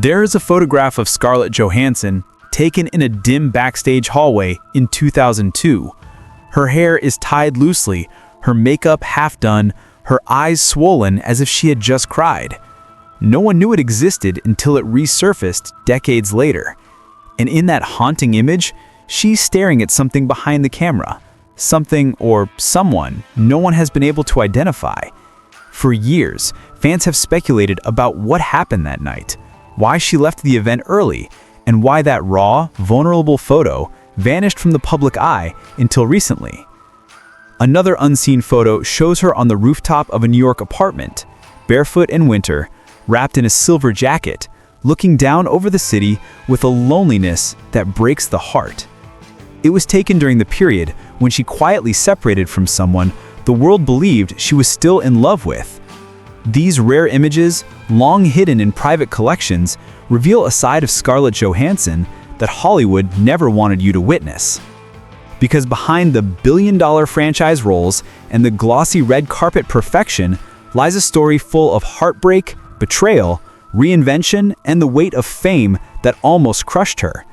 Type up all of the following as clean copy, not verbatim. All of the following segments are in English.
There is a photograph of Scarlett Johansson taken in a dim backstage hallway in 2002. Her hair is tied loosely, her makeup half done, her eyes swollen as if she had just cried. No one knew it existed until it resurfaced decades later. And in that haunting image, she's staring at something behind the camera. Something or someone no one has been able to identify. For years, fans have speculated about what happened that night, why she left the event early, and why that raw, vulnerable photo vanished from the public eye until recently. Another unseen photo shows her on the rooftop of a New York apartment, barefoot in winter, wrapped in a silver jacket, looking down over the city with a loneliness that breaks the heart. It was taken during the period when she quietly separated from someone the world believed she was still in love with. These rare images, long hidden in private collections, reveal a side of Scarlett Johansson that Hollywood never wanted you to witness. Because behind the billion-dollar franchise roles and the glossy red carpet perfection lies a story full of heartbreak, betrayal, reinvention, and the weight of fame that almost crushed her.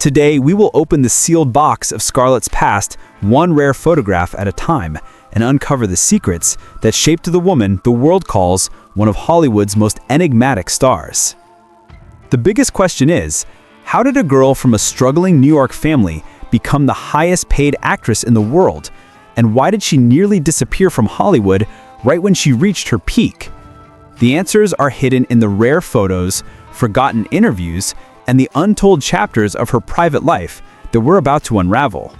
Today, we will open the sealed box of Scarlett's past, one rare photograph at a time, and uncover the secrets that shaped the woman the world calls one of Hollywood's most enigmatic stars. The biggest question is, how did a girl from a struggling New York family become the highest-paid actress in the world? And why did she nearly disappear from Hollywood right when she reached her peak? The answers are hidden in the rare photos, forgotten interviews, and the untold chapters of her private life that we're about to unravel.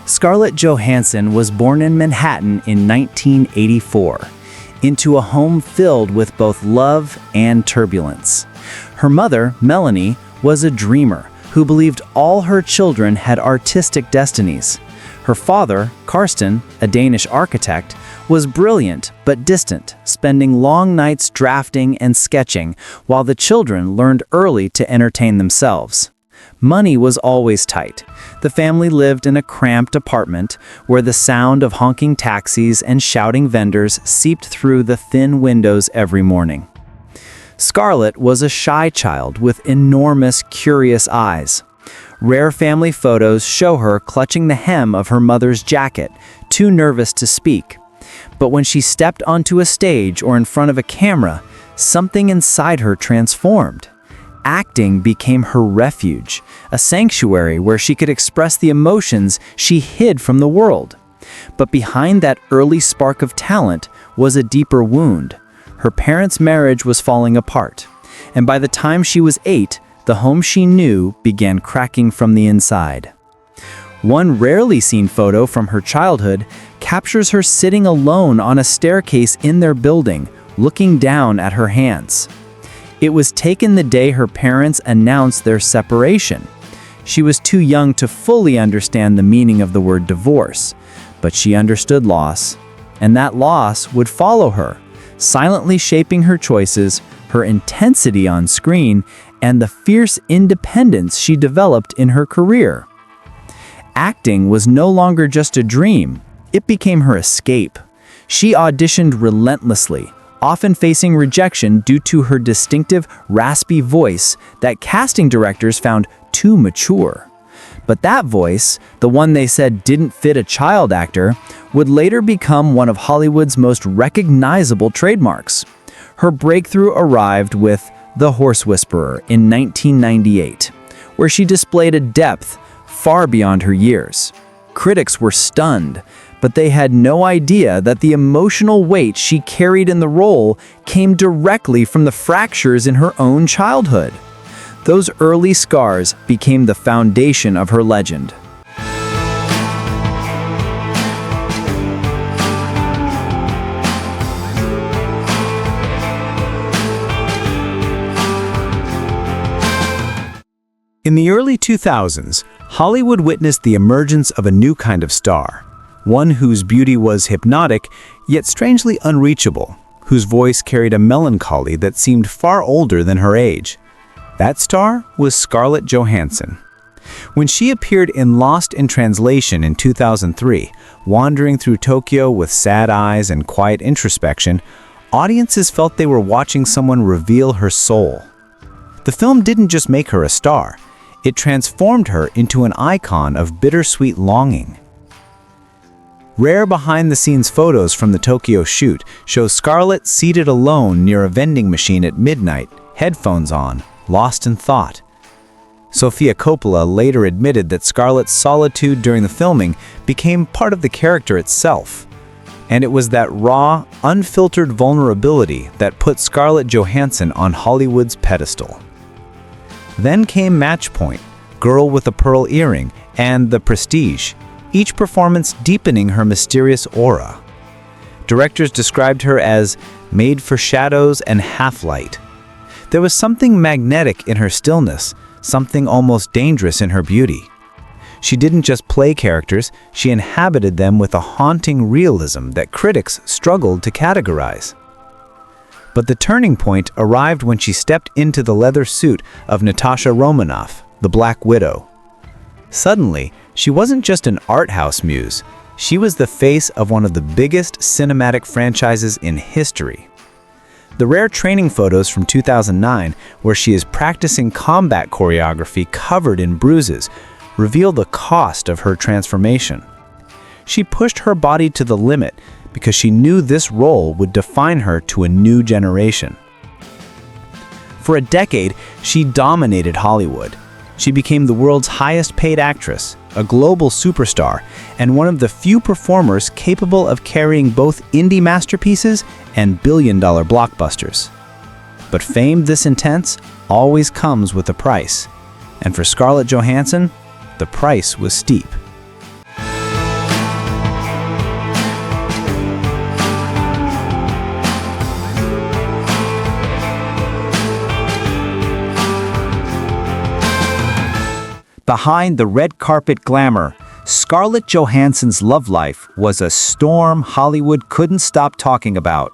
Scarlett Johansson was born in Manhattan in 1984, into a home filled with both love and turbulence. Her mother, Melanie, was a dreamer who believed all her children had artistic destinies. Her father, Karsten, a Danish architect, was brilliant but distant, spending long nights drafting and sketching while the children learned early to entertain themselves. Money was always tight. The family lived in a cramped apartment where the sound of honking taxis and shouting vendors seeped through the thin windows every morning. Scarlett was a shy child with enormous, curious eyes. Rare family photos show her clutching the hem of her mother's jacket, too nervous to speak. But when she stepped onto a stage or in front of a camera, something inside her transformed. Acting became her refuge, a sanctuary where she could express the emotions she hid from the world. But behind that early spark of talent was a deeper wound. Her parents' marriage was falling apart, and by the time she was 8, the home she knew began cracking from the inside. One rarely seen photo from her childhood captures her sitting alone on a staircase in their building, looking down at her hands. It was taken the day her parents announced their separation. She was too young to fully understand the meaning of the word divorce, but she understood loss, and that loss would follow her, silently shaping her choices, her intensity on screen, and the fierce independence she developed in her career. Acting was no longer just a dream, it became her escape. She auditioned relentlessly, often facing rejection due to her distinctive, raspy voice that casting directors found too mature. But that voice, the one they said didn't fit a child actor, would later become one of Hollywood's most recognizable trademarks. Her breakthrough arrived with The Horse Whisperer in 1998, where she displayed a depth far beyond her years. Critics were stunned, but they had no idea that the emotional weight she carried in the role came directly from the fractures in her own childhood. Those early scars became the foundation of her legend. In the early 2000s, Hollywood witnessed the emergence of a new kind of star, one whose beauty was hypnotic, yet strangely unreachable, whose voice carried a melancholy that seemed far older than her age. That star was Scarlett Johansson. When she appeared in Lost in Translation in 2003, wandering through Tokyo with sad eyes and quiet introspection, audiences felt they were watching someone reveal her soul. The film didn't just make her a star, it transformed her into an icon of bittersweet longing. Rare behind-the-scenes photos from the Tokyo shoot show Scarlett seated alone near a vending machine at midnight, headphones on, lost in thought. Sofia Coppola later admitted that Scarlett's solitude during the filming became part of the character itself. And it was that raw, unfiltered vulnerability that put Scarlett Johansson on Hollywood's pedestal. Then came Match Point, Girl with a Pearl Earring, and The Prestige, each performance deepening her mysterious aura. Directors described her as made for shadows and half-light. There was something magnetic in her stillness, something almost dangerous in her beauty. She didn't just play characters, she inhabited them with a haunting realism that critics struggled to categorize. But the turning point arrived when she stepped into the leather suit of Natasha Romanoff, the Black Widow. Suddenly, she wasn't just an art house muse, she was the face of one of the biggest cinematic franchises in history. The rare training photos from 2009, where she is practicing combat choreography covered in bruises, reveal the cost of her transformation. She pushed her body to the limit because she knew this role would define her to a new generation. For a decade, she dominated Hollywood. She became the world's highest-paid actress, a global superstar, and one of the few performers capable of carrying both indie masterpieces and billion-dollar blockbusters. But fame this intense always comes with a price. And for Scarlett Johansson, the price was steep. Behind the red carpet glamour, Scarlett Johansson's love life was a storm Hollywood couldn't stop talking about.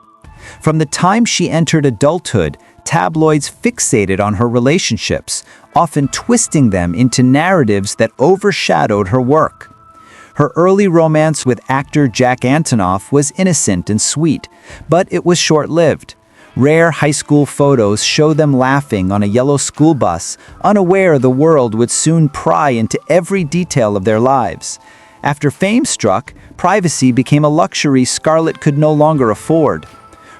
From the time she entered adulthood, tabloids fixated on her relationships, often twisting them into narratives that overshadowed her work. Her early romance with actor Jack Antonoff was innocent and sweet, but it was short-lived. Rare high school photos show them laughing on a yellow school bus, unaware the world would soon pry into every detail of their lives. After fame struck, privacy became a luxury Scarlett could no longer afford.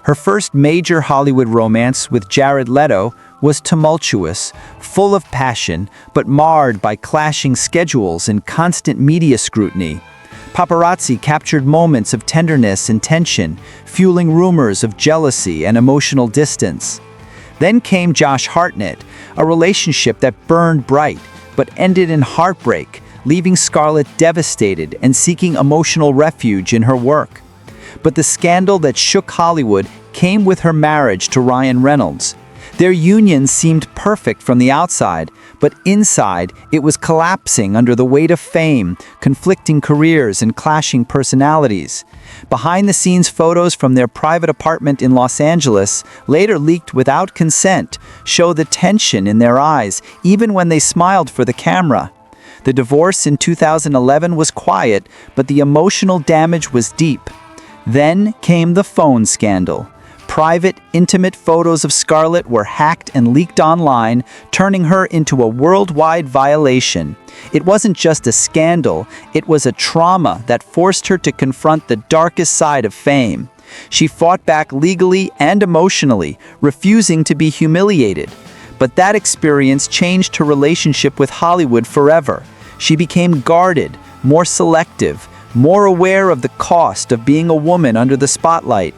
Her first major Hollywood romance with Jared Leto was tumultuous, full of passion, but marred by clashing schedules and constant media scrutiny. Paparazzi captured moments of tenderness and tension, fueling rumors of jealousy and emotional distance. Then came Josh Hartnett, a relationship that burned bright, but ended in heartbreak, leaving Scarlett devastated and seeking emotional refuge in her work. But the scandal that shook Hollywood came with her marriage to Ryan Reynolds. Their union seemed perfect from the outside, but inside it was collapsing under the weight of fame, conflicting careers, and clashing personalities. Behind-the-scenes photos from their private apartment in Los Angeles, later leaked without consent, show the tension in their eyes, even when they smiled for the camera. The divorce in 2011 was quiet, but the emotional damage was deep. Then came the phone scandal. Private, intimate photos of Scarlett were hacked and leaked online, turning her into a worldwide violation. It wasn't just a scandal, it was a trauma that forced her to confront the darkest side of fame. She fought back legally and emotionally, refusing to be humiliated. But that experience changed her relationship with Hollywood forever. She became guarded, more selective, more aware of the cost of being a woman under the spotlight.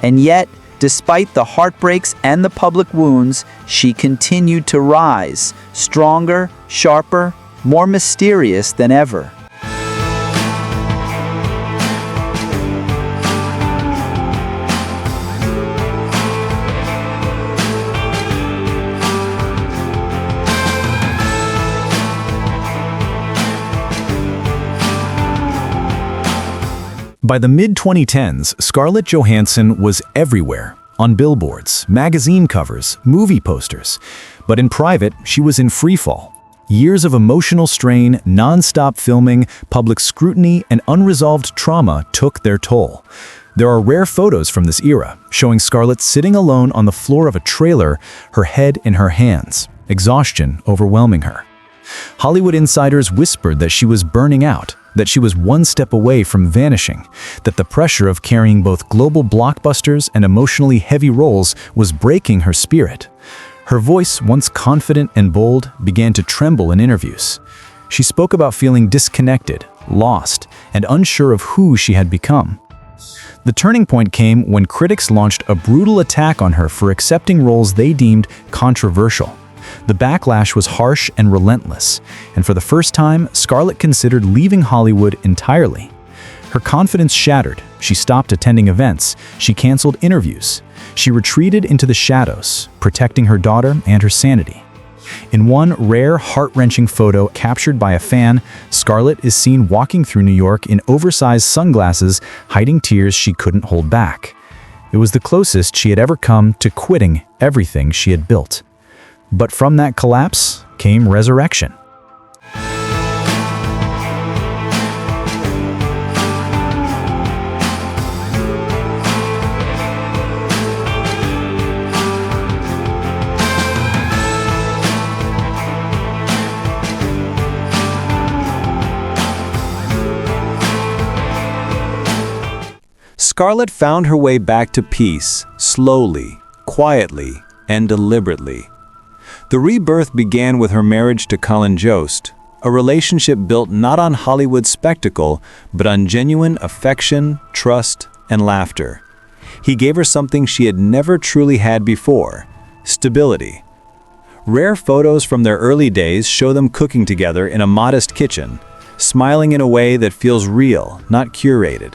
And yet, despite the heartbreaks and the public wounds, she continued to rise, stronger, sharper, more mysterious than ever. By the mid-2010s, Scarlett Johansson was everywhere, on billboards, magazine covers, movie posters. But in private, she was in freefall. Years of emotional strain, non-stop filming, public scrutiny, and unresolved trauma took their toll. There are rare photos from this era, showing Scarlett sitting alone on the floor of a trailer, her head in her hands, exhaustion overwhelming her. Hollywood insiders whispered that she was burning out, that she was one step away from vanishing, that the pressure of carrying both global blockbusters and emotionally heavy roles was breaking her spirit. Her voice, once confident and bold, began to tremble in interviews. She spoke about feeling disconnected, lost, and unsure of who she had become. The turning point came when critics launched a brutal attack on her for accepting roles they deemed controversial. The backlash was harsh and relentless, and for the first time, Scarlett considered leaving Hollywood entirely. Her confidence shattered. She stopped attending events. She canceled interviews. She retreated into the shadows, protecting her daughter and her sanity. In one rare, heart-wrenching photo captured by a fan, Scarlett is seen walking through New York in oversized sunglasses, hiding tears she couldn't hold back. It was the closest she had ever come to quitting everything she had built. But from that collapse came resurrection. Scarlett found her way back to peace, slowly, quietly, and deliberately. The rebirth began with her marriage to Colin Jost, a relationship built not on Hollywood spectacle, but on genuine affection, trust, and laughter. He gave her something she had never truly had before: stability. Rare photos from their early days show them cooking together in a modest kitchen, smiling in a way that feels real, not curated.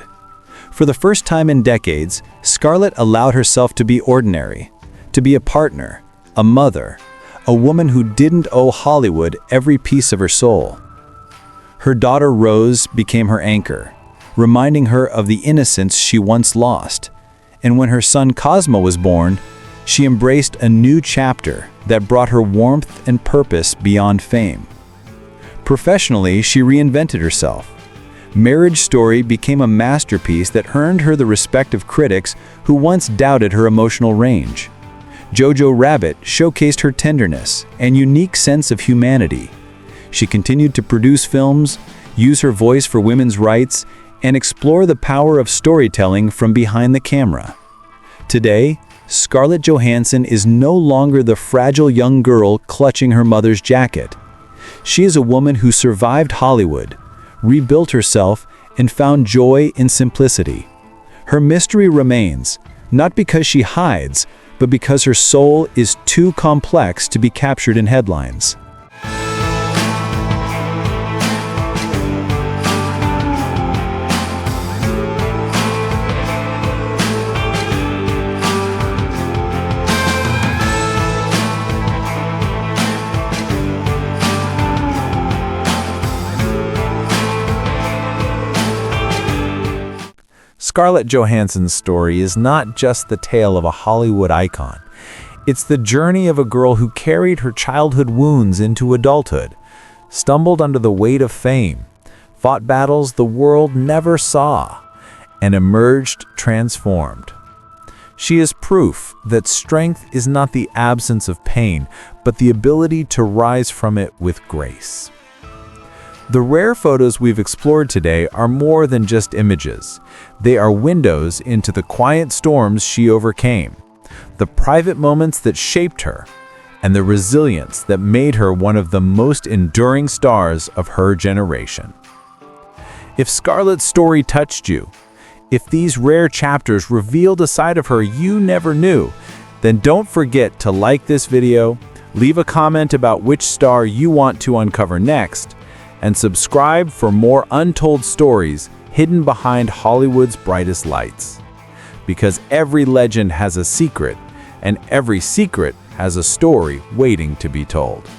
For the first time in decades, Scarlett allowed herself to be ordinary, to be a partner, a mother, a woman who didn't owe Hollywood every piece of her soul. Her daughter Rose became her anchor, reminding her of the innocence she once lost. And when her son Cosmo was born, she embraced a new chapter that brought her warmth and purpose beyond fame. Professionally, she reinvented herself. Marriage Story became a masterpiece that earned her the respect of critics who once doubted her emotional range. Jojo Rabbit showcased her tenderness and unique sense of humanity. She continued to produce films, use her voice for women's rights, and explore the power of storytelling from behind the camera. Today, Scarlett Johansson is no longer the fragile young girl clutching her mother's jacket. She is a woman who survived Hollywood, rebuilt herself, and found joy in simplicity. Her mystery remains, not because she hides, but because her soul is too complex to be captured in headlines. Scarlett Johansson's story is not just the tale of a Hollywood icon. It's the journey of a girl who carried her childhood wounds into adulthood, stumbled under the weight of fame, fought battles the world never saw, and emerged transformed. She is proof that strength is not the absence of pain, but the ability to rise from it with grace. The rare photos we've explored today are more than just images. They are windows into the quiet storms she overcame, the private moments that shaped her, and the resilience that made her one of the most enduring stars of her generation. If Scarlett's story touched you, if these rare chapters revealed a side of her you never knew, then don't forget to like this video, leave a comment about which star you want to uncover next, and subscribe for more untold stories hidden behind Hollywood's brightest lights. Because every legend has a secret, and every secret has a story waiting to be told.